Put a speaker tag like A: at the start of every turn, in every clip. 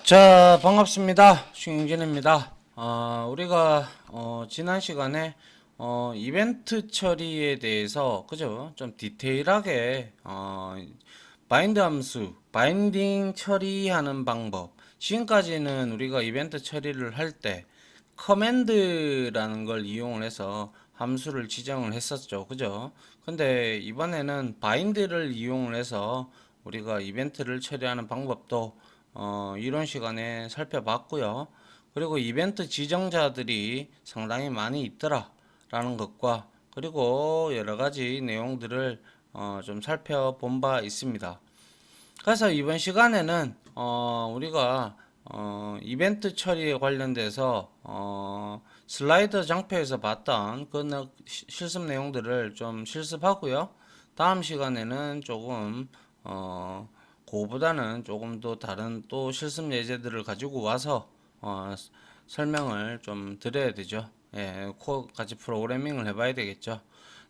A: 자, 반갑습니다. 슈잉진입니다. 우리가 지난 시간에 이벤트 처리에 대해서 그죠? 좀 디테일하게 바인드 함수, 바인딩 처리하는 방법. 지금까지는 우리가 이벤트 처리를 할 때 커맨드라는 걸 이용을 해서 함수를 지정을 했었죠. 그죠? 근데 이번에는 바인드를 이용을 해서 우리가 이벤트를 처리하는 방법도 이런 시간에 살펴봤고요. 그리고 이벤트 지정자들이 상당히 많이 있더라 라는 것과 그리고 여러 가지 내용들을 좀 살펴본 바 있습니다. 그래서 이번 시간에는 우리가 이벤트 처리에 관련돼서 슬라이더 장표에서 봤던 그 실습 내용들을 좀 실습하고요. 다음 시간에는 조금 그거보다는 조금 더 다른 또 실습 예제들을 가지고 와서 설명을 좀 드려야 되죠. 예, 코어 같이 프로그래밍을 해봐야 되겠죠.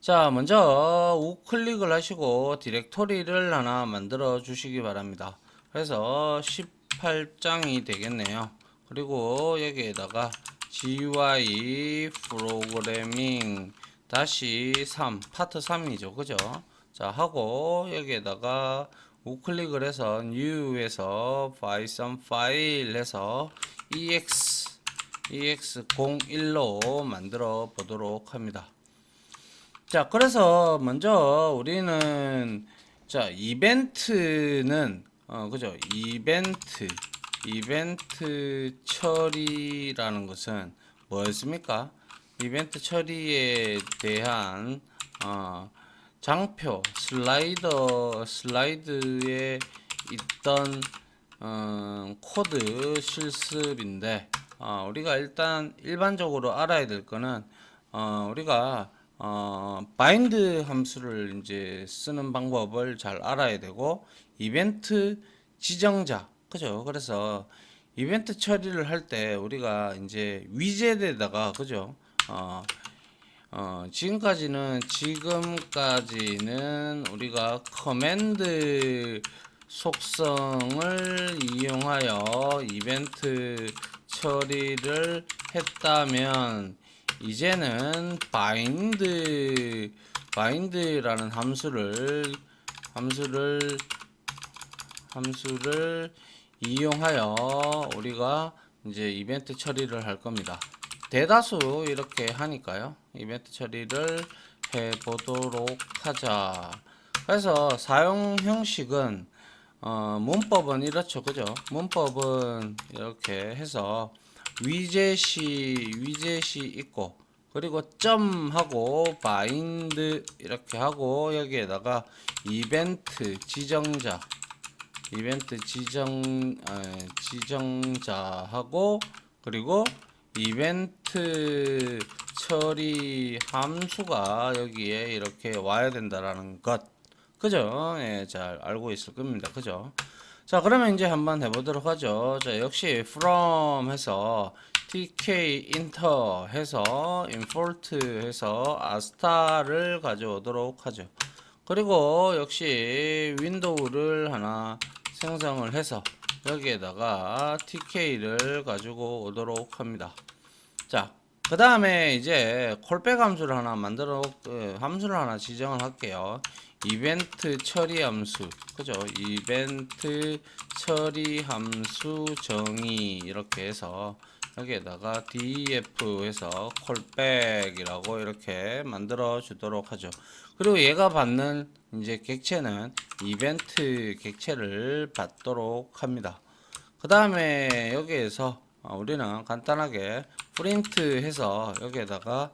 A: 자, 먼저 우클릭을 하시고 디렉토리를 하나 만들어 주시기 바랍니다. 그래서 18장이 되겠네요. 그리고 여기에다가 GUI 프로그래밍 다시 3 파트 3이죠. 그죠? 자, 하고 여기에다가 우클릭을 해서 new에서 python 파일 해서 ex01로 만들어 보도록 합니다. 자, 그래서 먼저 우리는 자, 이벤트는 그죠? 이벤트 처리라는 것은 뭐였습니까? 이벤트 처리에 대한 장표 슬라이드에 있던 코드 실습인데 우리가 일단 일반적으로 알아야 될 거는 우리가 바인드 함수를 이제 쓰는 방법을 잘 알아야 되고 이벤트 지정자 그죠? 그래서 이벤트 처리를 할 때 우리가 이제 위젯에다가 그죠? 지금까지는 우리가 커맨드 속성을 이용하여 이벤트 처리를 했다면 이제는 바인드라는 함수를 이용하여 우리가 이제 이벤트 처리를 할 겁니다. 대다수 이렇게 하니까요. 이벤트 처리를 해 보도록 하자. 그래서 사용 형식은 문법은 이렇죠. 그죠? 문법은 이렇게 해서 위젯이 있고 그리고 점하고 바인드 이렇게 하고 여기에다가 지정자하고 그리고 이벤트 처리 함수가 여기에 이렇게 와야 된다라는 것. 그죠? 예, 잘 알고 있을 겁니다. 그죠? 자, 그러면 이제 한번 해보도록 하죠. 자, 역시 from 해서 tk enter 해서 import 해서 asta를 가져오도록 하죠. 그리고 역시 윈도우를 하나 생성을 해서 여기에다가 tk를 가지고 오도록 합니다. 자, 그 다음에 이제 콜백 함수를 하나 함수를 하나 지정을 할게요. 이벤트 처리 함수, 그죠? 이벤트 처리 함수 정의 이렇게 해서 여기에다가 def 해서 콜백이라고 이렇게 만들어 주도록 하죠. 그리고 얘가 받는 이제 객체는 이벤트 객체를 받도록 합니다. 그 다음에 여기에서 우리는 간단하게 프린트 해서 여기에다가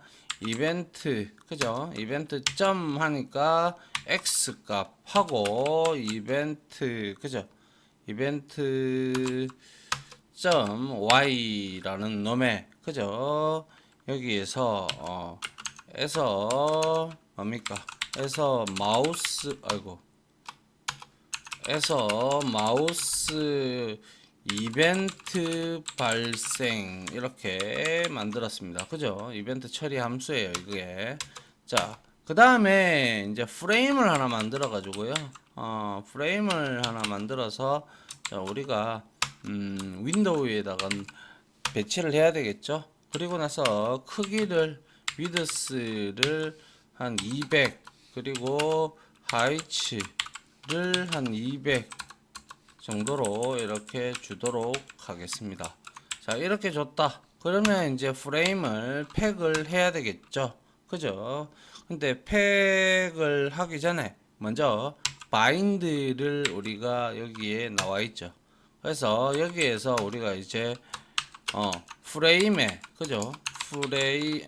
A: 이벤트 그죠? 이벤트 점 하니까 x 값 하고 이벤트 그죠? 이벤트 점 y라는 놈의 그죠? 여기에서 에서 뭡니까? 에서 마우스 이벤트 발생 이렇게 만들었습니다. 그죠? 이벤트 처리 함수예요, 이게. 자, 그 다음에 이제 프레임을 하나 만들어 가지고요. 프레임을 하나 만들어서 자, 우리가 윈도우에다가 배치를 해야 되겠죠. 그리고 나서 크기를 위드스를 한 200 그리고 하이츠를 한 200 정도로 이렇게 주도록 하겠습니다. 자, 이렇게 줬다. 그러면 이제 프레임을 팩을 해야 되겠죠. 그죠? 근데 팩을 하기 전에 먼저 바인드를 우리가 여기에 나와 있죠. 그래서 여기에서 우리가 이제 프레임에 그죠? 프레임에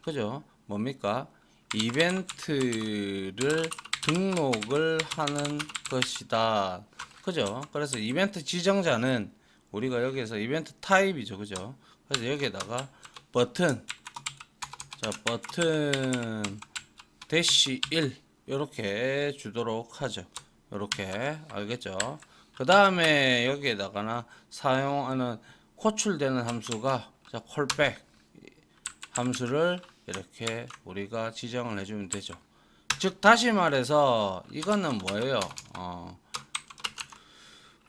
A: 그죠? 뭡니까? 이벤트를 등록을 하는 것이다. 그죠? 그래서 이벤트 지정자는 우리가 여기에서 이벤트 타입이죠. 그죠? 그래서 여기에다가 버튼, 자, 버튼 대시 1 이렇게 주도록 하죠. 이렇게 알겠죠? 그 다음에 여기에다가나 사용하는 호출되는 함수가 자, 콜백 함수를 이렇게 우리가 지정을 해주면 되죠. 즉 다시 말해서 이거는 뭐예요?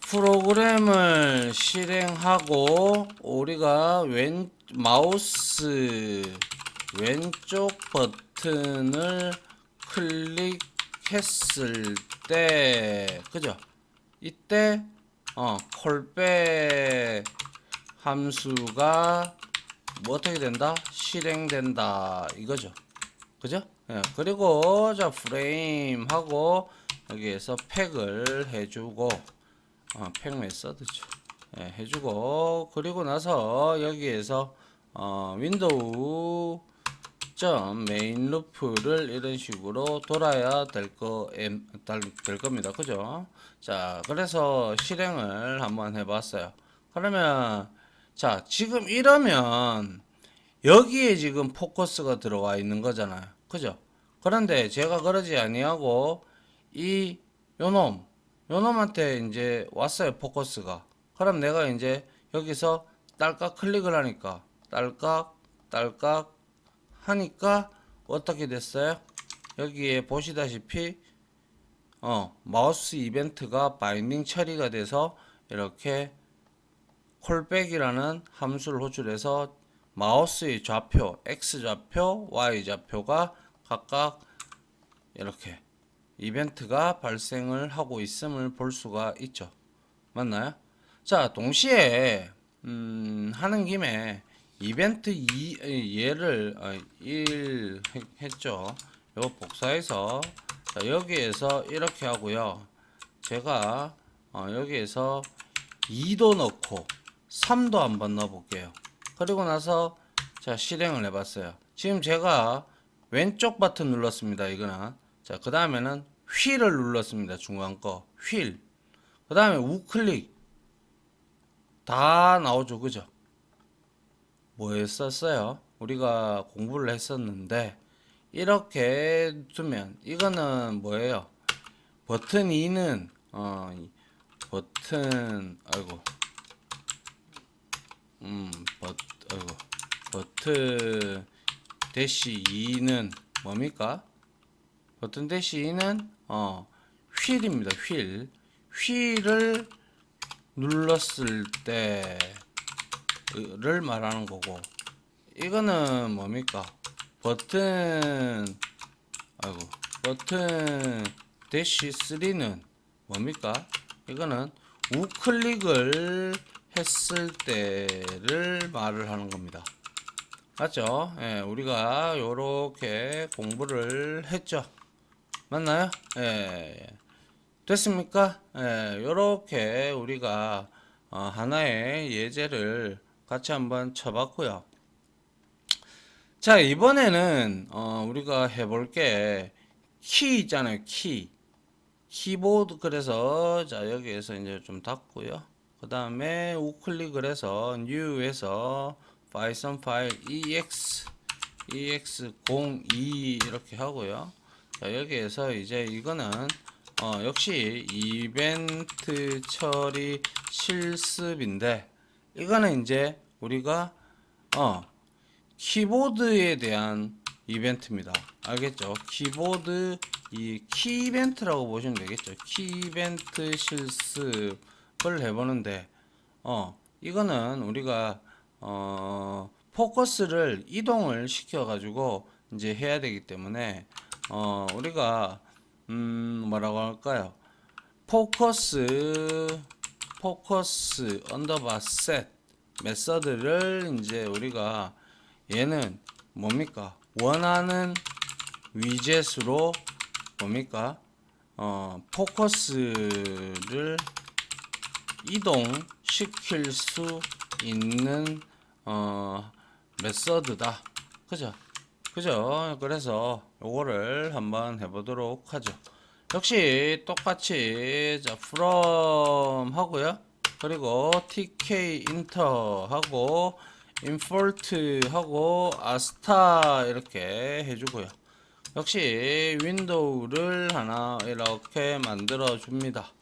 A: 프로그램을 실행하고 우리가 마우스 왼쪽 버튼을 클릭했을 때 그죠? 이때 콜백 함수가 뭐 어떻게 된다? 실행된다 이거죠. 그죠? 예, 그리고 자 프레임 하고 여기에서 팩을 해주고 팩 메서드죠. 예, 해주고 그리고 나서 여기에서 윈도우 점 메인 루프를 이런 식으로 돌아야 될 겁니다. 그죠? 자, 그래서 실행을 한번 해봤어요. 그러면 자, 지금 이러면 여기에 지금 포커스가 들어와 있는 거잖아요. 그죠? 그런데 제가 그러지 아니하고 이 요놈한테 이제 왔어요. 포커스가. 그럼 내가 이제 여기서 딸깍 클릭을 하니까 딸깍 하니까 어떻게 됐어요? 여기에 보시다시피 마우스 이벤트가 바인딩 처리가 돼서 이렇게 콜백이라는 함수를 호출해서 마우스의 좌표, X 좌표, Y 좌표가 각각 이렇게 이벤트가 발생을 하고 있음을 볼 수가 있죠. 맞나요? 자, 동시에 하는 김에 이벤트 2얘를 1 했죠. 이거 복사해서 자, 여기에서 이렇게 하고요. 제가 여기에서 2도 넣고 3도 한번 넣어 볼게요. 그리고 나서 자 실행을 해봤어요. 지금 제가 왼쪽 버튼 눌렀습니다. 이거는 자 그 다음에는 휠을 눌렀습니다. 중간 거 휠. 그 다음에 우클릭 다 나오죠. 그죠? 뭐 했었어요? 우리가 공부를 했었는데 이렇게 두면 이거는 뭐예요? 버튼 2는 버튼 아이고 버튼 대시 2는 뭡니까? 버튼 대시 2는 휠입니다. 휠을 눌렀을 때를 말하는 거고 이거는 뭡니까? 버튼 대시 3는 뭡니까? 이거는 우클릭을 했을 때를 말을 하는 겁니다. 맞죠? 예, 우리가 요렇게 공부를 했죠. 맞나요? 예, 됐습니까? 예, 요렇게 우리가 하나의 예제를 같이 한번 쳐봤고요. 자, 이번에는 우리가 해볼 게 키 있잖아요. 키보드. 그래서 자 여기에서 이제 좀 닫고요. 그 다음에 우클릭을 해서 new에서 파이썬 파일 ex02 이렇게 하고요. 자 여기에서 이제 이거는 역시 이벤트 처리 실습인데 이거는 이제 우리가 키보드에 대한 이벤트입니다. 알겠죠? 키보드 이 키 이벤트라고 보시면 되겠죠. 키 이벤트 실습을 해보는데, 이거는 우리가, 포커스를 이동을 시켜가지고 이제 해야 되기 때문에, 우리가, 뭐라고 할까요? 포커스 언더바 셋 메서드를 이제 우리가 얘는 뭡니까? 원하는 위젯으로 뭡니까? 포커스를 이동시킬 수 있는 메서드다. 그죠? 그죠? 그래서 요거를 한번 해보도록 하죠. 역시 똑같이 자 from 하고요. 그리고 tk enter 하고 import 하고 star 이렇게 해주고요. 역시 윈도우를 하나 이렇게 만들어 줍니다.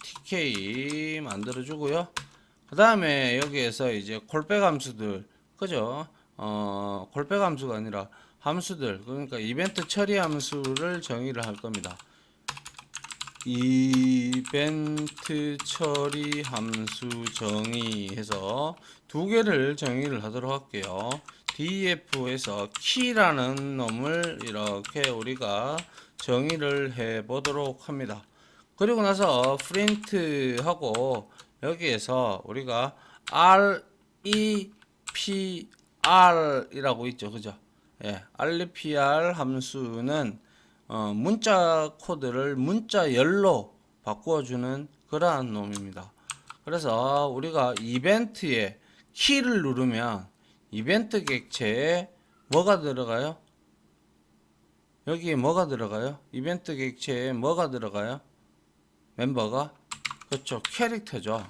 A: tk 만들어 주고요. 그 다음에 여기에서 이제 콜백 함수들, 그죠? 콜백 함수가 아니라 함수들, 그러니까 이벤트 처리 함수를 정의를 할 겁니다. 이벤트 처리 함수 정의해서 두 개를 정의를 하도록 할게요. def에서 key라는 놈을 이렇게 우리가 정의를 해 보도록 합니다. 그리고 나서 print 하고 여기에서 우리가 REPR 이라고 있죠. 그죠? 예, REPR 함수는 문자 코드를 문자열로 바꾸어주는 그러한 놈입니다. 그래서 우리가 이벤트에 키를 누르면 이벤트 객체에 뭐가 들어가요? 여기에 뭐가 들어가요? 이벤트 객체에 뭐가 들어가요? 멤버가? 그렇죠. 캐릭터죠.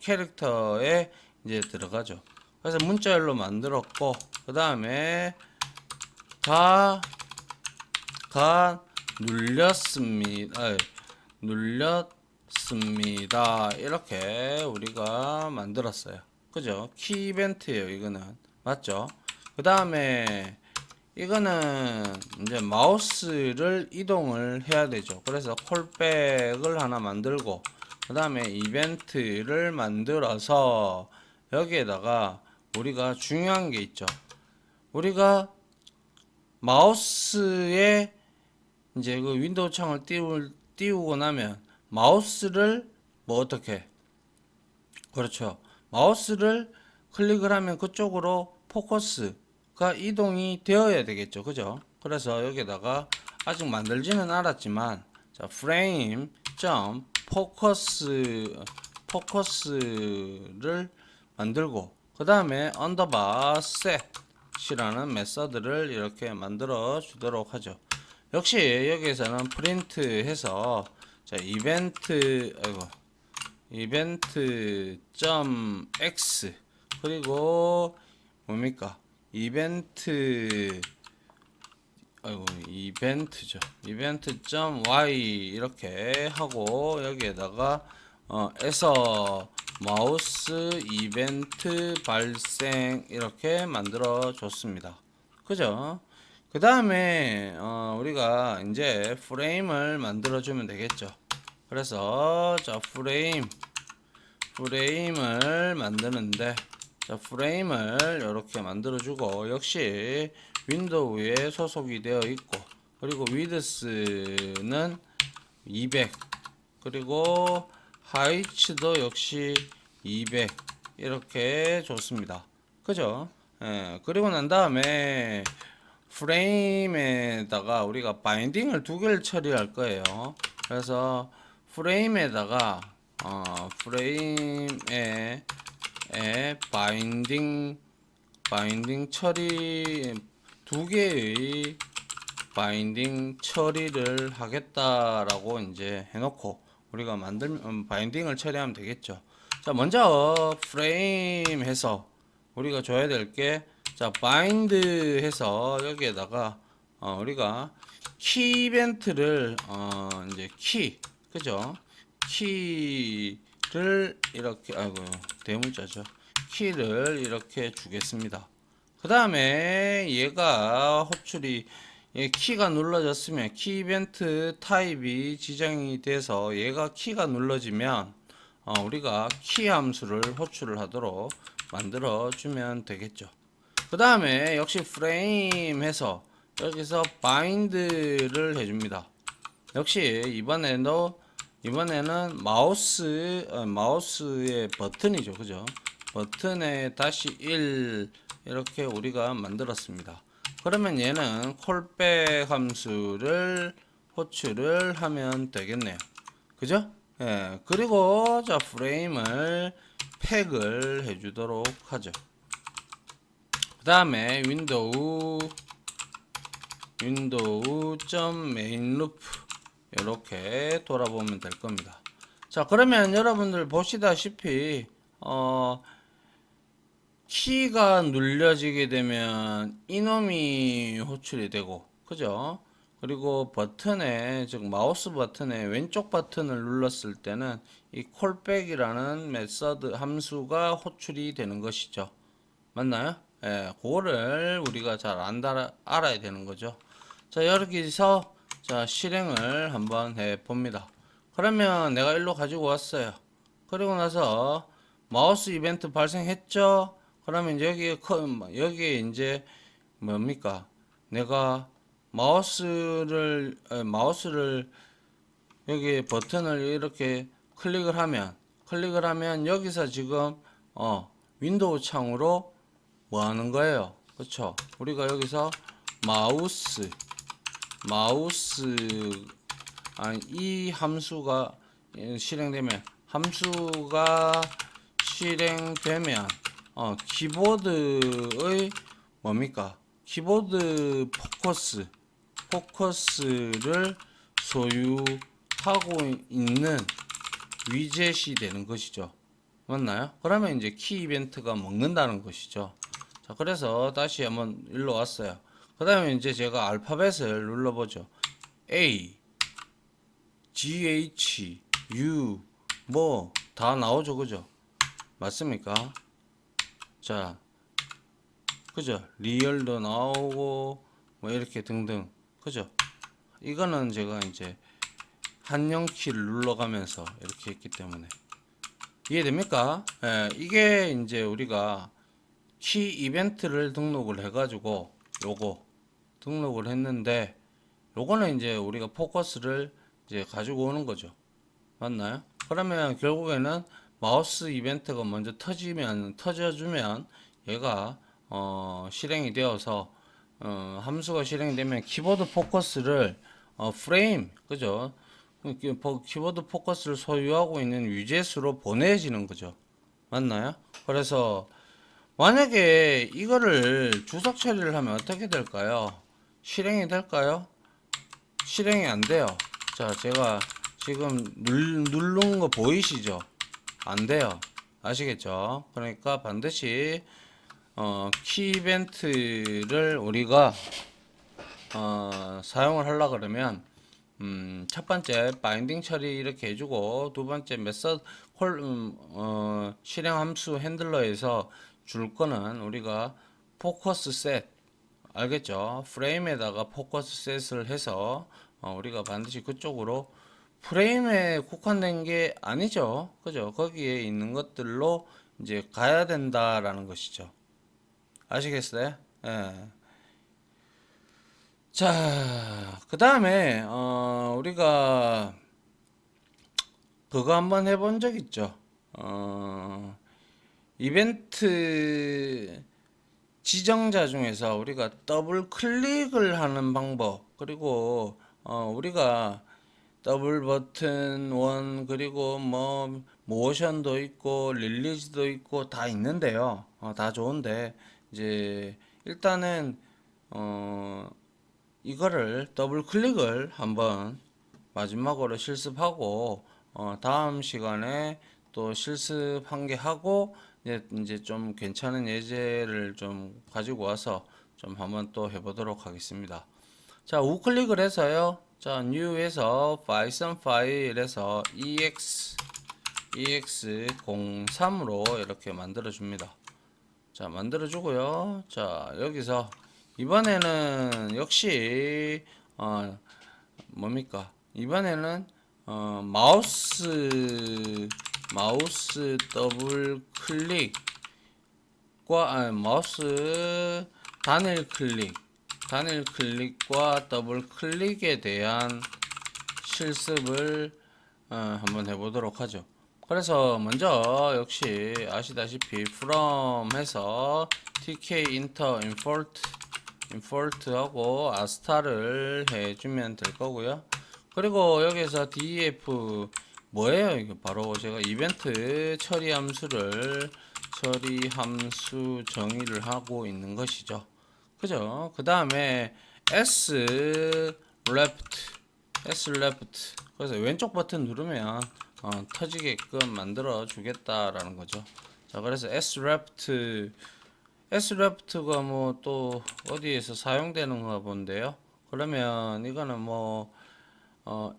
A: 캐릭터에 이제 들어가죠. 그래서 문자열로 만들었고, 그 다음에 가 눌렸습니다. 이렇게 우리가 만들었어요. 그죠? 키 이벤트예요. 이거는 맞죠? 그 다음에 이거는 이제 마우스를 이동을 해야 되죠. 그래서 콜백을 하나 만들고 그 다음에 이벤트를 만들어서 여기에다가 우리가 중요한 게 있죠. 우리가 마우스에 이제 그 윈도우 창을 띄우고 나면 마우스를 뭐 어떻게, 그렇죠, 마우스를 클릭을 하면 그쪽으로 포커스가 이동이 되어야 되겠죠. 그죠? 그래서 여기다가 아직 만들지는 않았지만 자 프레임 점 포커스를 만들고 그 다음에 언더바 셋이라는 메서드를 이렇게 만들어 주도록 하죠. 역시 여기에서는 프린트 해서 자 이벤트 점 x 그리고 뭡니까 이벤트죠. 이벤트 점 y 이렇게 하고 여기에다가 에서 마우스 이벤트 발생 이렇게 만들어 줬습니다. 그죠? 그 다음에 우리가 이제 프레임을 만들어 주면 되겠죠. 그래서 자 프레임을 만드는데 자 프레임을 이렇게 만들어 주고 역시 윈도우에 소속이 되어 있고 그리고 위드스는 200 그리고 하이츠도 역시 200 이렇게 줬습니다. 그죠? 예, 그리고 난 다음에 프레임에다가 우리가 바인딩을 두 개를 처리할 거예요. 그래서 프레임에다가 프레임에 바인딩 처리 두 개의 바인딩 처리를 하겠다라고 이제 해놓고 우리가 바인딩을 처리하면 되겠죠. 자 먼저 프레임 해서 우리가 줘야 될 게 자 바인드 해서 여기에다가 우리가 키 이벤트를 이제 그죠? 키를 이렇게 대문자죠. 키를 이렇게 주겠습니다. 그 다음에 얘가 호출이 예, 키가 눌러졌으면 키 이벤트 타입이 지정이 돼서 얘가 키가 눌러지면 우리가 키 함수를 호출을 하도록 만들어 주면 되겠죠. 그 다음에 역시 프레임 해서 여기서 바인드를 해줍니다. 역시 이번에는 마우스의 버튼이죠. 그죠? 버튼에 다시 1 이렇게 우리가 만들었습니다. 그러면 얘는 콜백 함수를 호출을 하면 되겠네요. 그죠? 예. 그리고 자 프레임을 팩을 해주도록 하죠. 그 다음에 윈도우.main_loop 이렇게 돌아보면 될 겁니다. 자, 그러면 여러분들 보시다시피 키가 눌려지게 되면 이놈이 호출이 되고, 그죠? 그리고 버튼에, 즉 마우스 버튼에 왼쪽 버튼을 눌렀을 때는 이 콜백이라는 메서드 함수가 호출이 되는 것이죠. 맞나요? 예, 그거를 우리가 잘 알아야 되는 거죠. 자, 여기서 자 실행을 한번 해 봅니다. 그러면 내가 일로 가지고 왔어요. 그리고 나서 마우스 이벤트 발생했죠. 그러면 여기에 이제 뭡니까? 내가 마우스를 여기 버튼을 이렇게 클릭을 하면 여기서 지금 윈도우 창으로 뭐 하는 거예요? 그렇죠? 우리가 여기서 이 함수가 실행되면 키보드의 뭡니까? 키보드 포커스를 소유하고 있는 위젯이 되는 것이죠. 맞나요? 그러면 이제 키 이벤트가 먹는다는 것이죠. 자, 그래서 다시 한번 일로 왔어요. 그 다음에 이제 제가 알파벳을 눌러보죠. A, G, H, U, 뭐 다 나오죠. 그죠? 맞습니까? 자, 그죠? 리얼도 나오고 뭐 이렇게 등등. 그죠? 이거는 제가 이제 한영 키를 눌러가면서 이렇게 했기 때문에 이해됩니까? 예, 이게 이제 우리가 키 이벤트를 등록을 해가지고 요거 등록을 했는데 요거는 이제 우리가 포커스를 이제 가지고 오는 거죠. 맞나요? 그러면 결국에는 마우스 이벤트가 먼저 터져주면 얘가 실행이 되어서 함수가 실행되면 키보드 포커스를 프레임 그죠? 키보드 포커스를 소유하고 있는 위젯으로 보내지는 거죠. 맞나요? 그래서 만약에 이거를 주석 처리를 하면 어떻게 될까요? 실행이 될까요? 실행이 안 돼요. 자, 제가 지금 누른 거 보이시죠? 안 돼요. 아시겠죠? 그러니까 반드시 키 이벤트를 우리가 사용을 하려 그러면 첫 번째 바인딩 처리 이렇게 해주고 두 번째 메서드 실행 함수 핸들러에서 줄 거는 우리가 포커스 셋 알겠죠? 프레임에다가 포커스 셋을 해서 우리가 반드시 그쪽으로 프레임에 국한된 게 아니죠. 그죠? 거기에 있는 것들로 이제 가야 된다라는 것이죠. 아시겠어요? 예. 자, 그 다음에 우리가 그거 한번 해본 적 있죠. 이벤트 지정자 중에서 우리가 더블 클릭을 하는 방법 그리고 우리가 더블 버튼 원 그리고 뭐 모션도 있고 릴리즈도 있고 다 있는데요. 다 좋은데 이제 일단은 이거를 더블 클릭을 한번 마지막으로 실습하고 다음 시간에 또 실습 한 개 하고 이제 좀 괜찮은 예제를 좀 가지고 와서 좀 한번 또 해보도록 하겠습니다. 자, 우클릭을 해서요. 자, new에서 python 파일에서 ex03으로 이렇게 만들어 줍니다. 자, 만들어 주고요. 자, 여기서 이번에는 역시 뭡니까? 이번에는 마우스 더블 클릭과 마우스 단일 클릭과 더블 클릭에 대한 실습을 한번 해보도록 하죠. 그래서 먼저 역시 아시다시피 from 해서 tk inter import 하고 asta를 해주면 될 거고요. 그리고 여기서 def 뭐예요? 이거 바로 제가 이벤트 처리 함수 정의를 하고 있는 것이죠. 그죠? 그 다음에 s left 그래서 왼쪽 버튼 누르면 터지게끔 만들어 주겠다라는 거죠. 자, 그래서 sleft가 뭐 또 어디에서 사용되는가 본데요. 그러면 이거는 뭐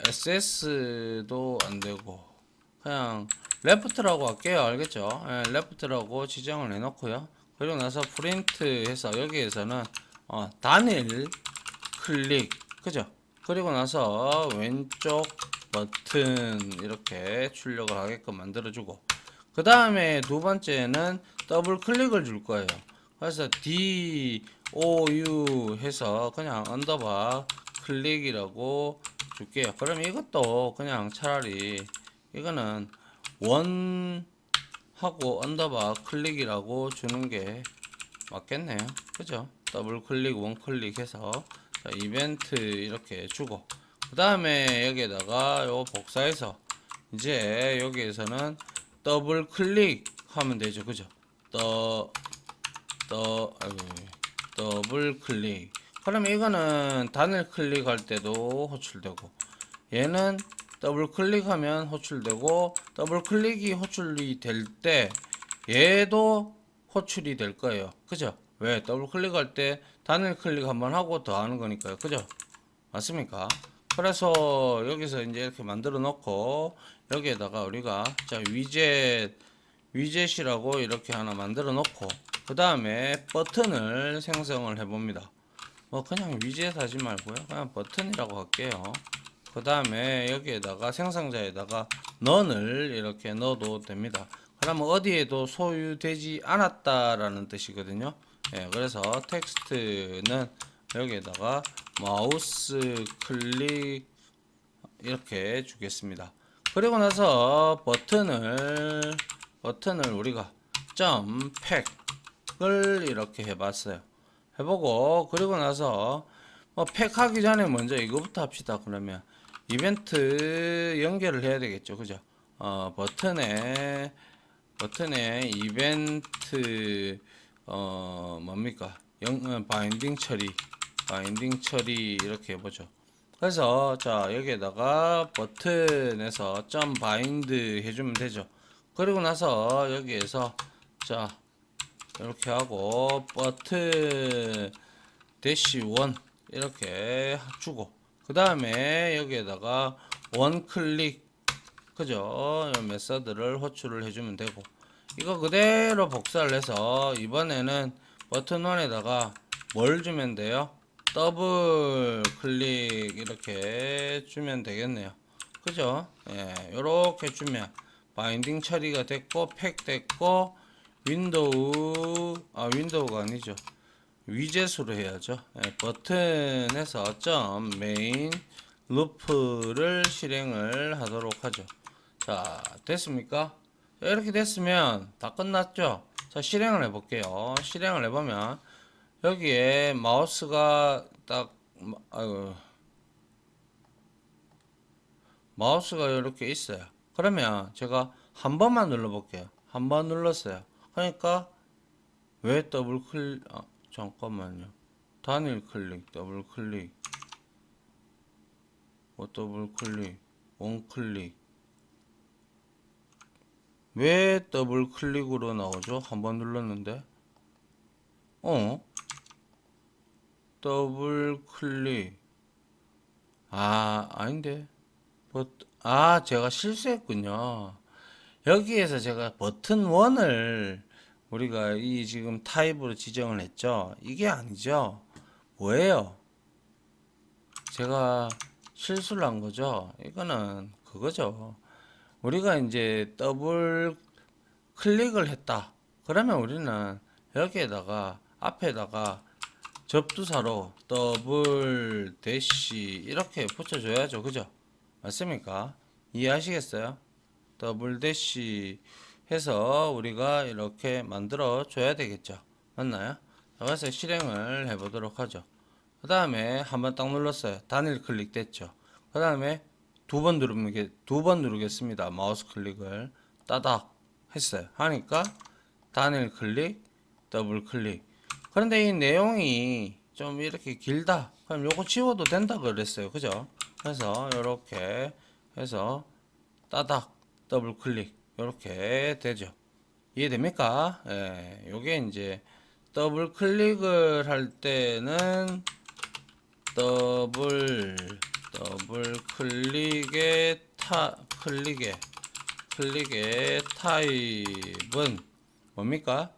A: ss도 안 되고 그냥 left라고 할게요. 알겠죠? 예, left라고 지정을 해 놓고요. 그리고 나서 프린트 해서 여기에서는 단일 클릭 그죠? 그리고 나서 왼쪽 버튼 이렇게 출력을 하게끔 만들어주고 그 다음에 두 번째는 더블 클릭을 줄 거예요. 그래서 DOU 해서 그냥 언더바 클릭이라고 줄게요. 그럼 이것도 그냥 차라리 이거는 원 하고 언더바 클릭이라고 주는 게 맞겠네요. 그죠? 더블 클릭, 원 클릭 해서 자, 이벤트 이렇게 주고 그 다음에 여기에다가 요 복사해서 이제 여기에서는 더블 클릭하면 되죠. 그죠? 더블 클릭. 그러면 이거는 단일 클릭할 때도 호출되고 얘는 더블 클릭하면 호출되고 더블 클릭이 호출이 될 때 얘도 호출이 될 거예요. 그죠? 왜? 더블 클릭할 때 단일 클릭 한번 하고 더 하는 거니까요. 그죠? 맞습니까? 그래서 여기서 이제 이렇게 만들어 놓고 여기에다가 우리가 자 위젯이라고 이렇게 하나 만들어 놓고 그 다음에 버튼을 생성을 해 봅니다. 뭐 그냥 위젯 하지 말고요. 그냥 버튼이라고 할게요. 그 다음에 여기에다가 생성자에다가 none을 이렇게 넣어도 됩니다. 그러면 어디에도 소유되지 않았다라는 뜻이거든요. 예, 그래서 텍스트는 여기에다가 마우스 클릭 이렇게 주겠습니다. 그리고 나서 버튼을 우리가 점 팩을 이렇게 해봤어요. 해보고 그리고 나서 뭐 팩하기 전에 먼저 이거부터 합시다. 그러면 이벤트 연결을 해야 되겠죠. 그죠? 버튼에 이벤트 뭡니까? 바인딩 처리 이렇게 해보죠. 그래서 자 여기에다가 버튼에서 점 바인드 해주면 되죠. 그리고 나서 여기에서 자 이렇게 하고 버튼 대시 원 이렇게 주고 그 다음에 여기에다가 원 클릭 그죠? 이 메서드를 호출을 해주면 되고 이거 그대로 복사를 해서 이번에는 버튼 1에다가 뭘 주면 돼요? 더블 클릭 이렇게 주면 되겠네요. 그죠? 예, 요렇게 주면 바인딩 처리가 됐고 팩 됐고 윈도우가 아니죠. 위젯으로 해야죠. 예, 버튼에서 점 메인 루프를 실행을 하도록 하죠. 자, 됐습니까? 자, 이렇게 됐으면 다 끝났죠? 자, 실행을 해볼게요. 실행을 해보면 여기에 마우스가 마우스가 이렇게 있어요. 그러면 제가 한 번만 눌러볼게요. 한 번 눌렀어요. 그러니까 왜 더블 클릭, 잠깐만요. 단일 클릭, 더블 클릭, 더블 클릭, 원 클릭. 왜 더블 클릭으로 나오죠? 한 번 눌렀는데. 더블 클릭. 아닌데. 제가 실수했군요. 여기에서 제가 버튼 1을 우리가 이 지금 타입으로 지정을 했죠. 이게 아니죠. 뭐예요? 제가 실수를 한 거죠. 이거는 그거죠. 우리가 이제 더블 클릭을 했다. 그러면 우리는 여기에다가 앞에다가 접두사로 더블 대시 이렇게 붙여줘야죠. 그죠? 맞습니까? 이해하시겠어요? 더블 대시 해서 우리가 이렇게 만들어 줘야 되겠죠. 맞나요? 자, 그래서 실행을 해 보도록 하죠. 그 다음에 한번 딱 눌렀어요. 단일 클릭 됐죠. 그 다음에 두 번 누르겠습니다. 마우스 클릭을 따닥 했어요. 하니까 단일 클릭, 더블 클릭. 그런데 이 내용이 좀 이렇게 길다. 그럼 요거 지워도 된다 그랬어요. 그죠? 그래서 이렇게 해서 따닥 더블 클릭 이렇게 되죠. 이해됩니까? 예, 요게 이제 더블 클릭을 할 때는 더블 클릭의 타입은 뭡니까?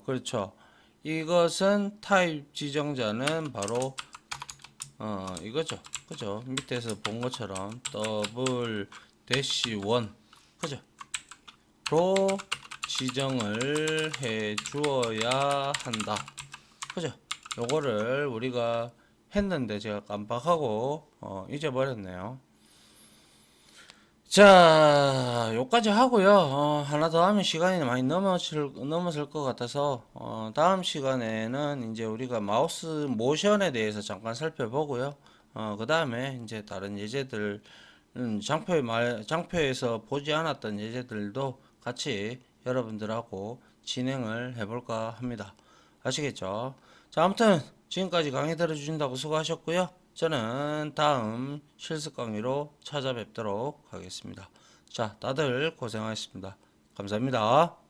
A: 그렇죠. 이것은 타입 지정자는 바로 이거죠. 그죠? 밑에서 본 것처럼 더블 대시 원 그죠? 로 지정을 해 주어야 한다. 그죠? 요거를 우리가 했는데 제가 깜빡하고 잊어버렸네요. 자, 요까지 하고요. 하나 더 하면 시간이 많이 넘었을 것 같아서, 다음 시간에는 이제 우리가 마우스 모션에 대해서 잠깐 살펴보고요. 그 다음에 이제 다른 예제들, 장표에서 보지 않았던 예제들도 같이 여러분들하고 진행을 해볼까 합니다. 아시겠죠? 자, 아무튼 지금까지 강의 들어주신다고 수고하셨고요. 저는 다음 실습 강의로 찾아뵙도록 하겠습니다. 자, 다들 고생하셨습니다. 감사합니다.